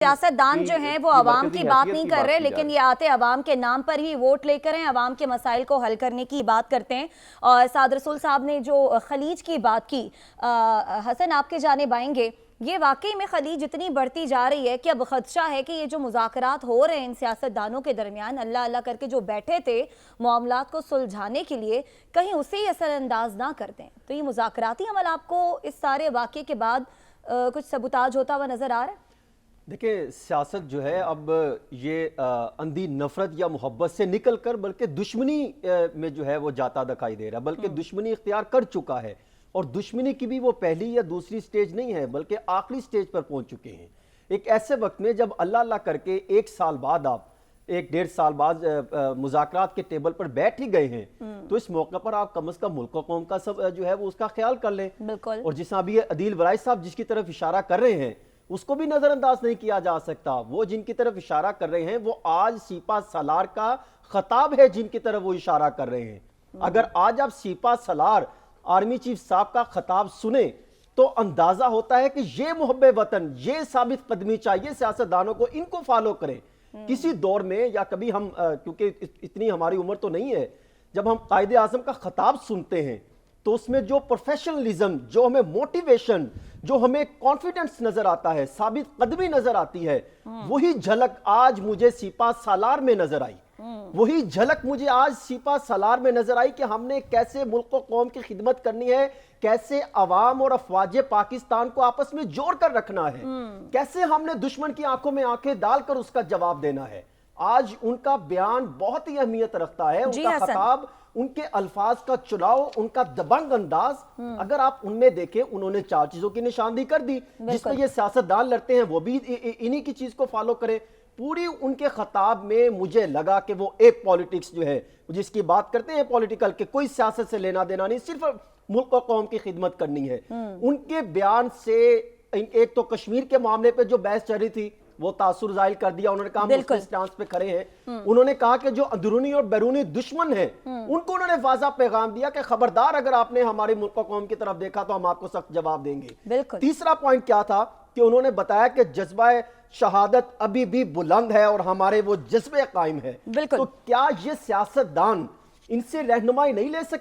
सियासतदान जो हैं वो आवाम की बात नहीं कर रहे, लेकिन ये आते आवाम के नाम पर ही वोट लेकर हैं, आवाम के मसाइल को हल करने की बात करते हैं। और साद रसूल साहब ने जो खलीज की बात की, हसन आपके जानिब आएंगे, ये वाकई में खलीज इतनी बढ़ती जा रही है कि अब खदशा है कि ये जो मुज़ाकरात हो रहे हैं इन सियासतदानों के दरमियान, अल्लाह अल्लाह करके जो बैठे थे मामलात को सुलझाने के लिए, कहीं उसे ही असरअंदाज ना कर दें। तो ये मुज़ाकराती अमल आपको इस सारे वाक़े के बाद कुछ सबूताज होता हुआ नज़र आ रहा है? देखिए, सियासत जो है अब ये अंधी नफरत या मोहब्बत से निकल कर बल्कि दुश्मनी में जो है वो जाता दिखाई दे रहा है, बल्कि दुश्मनी इख्तियार कर चुका है। और दुश्मनी की भी वो पहली या दूसरी स्टेज नहीं है, बल्कि आखिरी स्टेज पर पहुंच चुके हैं। एक ऐसे वक्त में जब अल्लाह अल्लाह करके एक साल बाद आप एक डेढ़ साल बाद मुज़ाकरात के टेबल पर बैठ ही गए हैं, तो इस मौके पर आप कम से कम मुल्क और कौम का सब जो है वो उसका ख्याल कर लें। बिल्कुल। और जिस अभी अदील वराई साहब जिसकी तरफ इशारा कर रहे हैं, उसको भी नजरअंदाज नहीं किया जा सकता। वो जिनकी तरफ इशारा कर रहे हैं वो आज सीपा सलार का खताब है, जिनकी तरफ वो इशारा कर रहे हैं। अगर आज आप सीपा सलार आर्मी चीफ साहब का खताब सुने तो अंदाजा होता है कि ये मुहब्बे वतन, ये साबित कदमी चाहिए सियासतदानों को, इनको फॉलो करें। किसी दौर में या कभी हम क्योंकि इतनी हमारी उम्र तो नहीं है, जब हम कायदे आजम का खताब सुनते हैं तो उसमें जो प्रोफेशनलिज्म, जो हमें मोटिवेशन, जो हमें कॉन्फिडेंस नजर आता है, साबित कदमी नजर आती है, वही झलक आज मुझे सीपा सालार में नजर आई। वही झलक मुझे आज सीपा सालार में नजर आई कि हमने कैसे मुल्क और कौम की खिदमत करनी है, कैसे अवाम और अफवाज पाकिस्तान को आपस में जोड़ कर रखना है, कैसे हमने दुश्मन की आंखों में आंखें डालकर उसका जवाब देना है। आज उनका बयान बहुत ही अहमियत रखता है, उनका खताब, उनके अल्फाज का चुनाव, उनका दबंग अंदाज, अगर आप उनमें देखें, उन्होंने 4 चीजों की निशानदेही कर दी जिसमें ये सियासतदान लड़ते हैं, वो भी इन्हीं की चीज को फॉलो करें। पूरी उनके खताब में मुझे लगा कि वो एक पॉलिटिक्स जो है जिसकी बात करते हैं पॉलिटिकल के, कोई सियासत से लेना देना नहीं, सिर्फ मुल्क और कौम की खिदमत करनी है। उनके बयान से एक तो कश्मीर के मामले पे जो बहस चल रही थी वो तासुर जाहिर कर दिया। उन्होंने कहा हम उसके स्टांस पे खड़े हैं। उन्होंने कहा कि जो अंदरूनी और बैरूनी दुश्मन हैं उनको उन्होंने वाज़ा पैगाम दिया कि खबरदार अगर आपने हमारे मुल्क और कौम की तरफ देखा तो हम आपको सख्त जवाब देंगे। तीसरा पॉइंट क्या था कि उन्होंने बताया कि जज्बा शहादत अभी भी बुलंद है और हमारे वो जज्बे कायम है। तो क्या ये सियासतदान इनसे रहनुमाई नहीं ले सकते?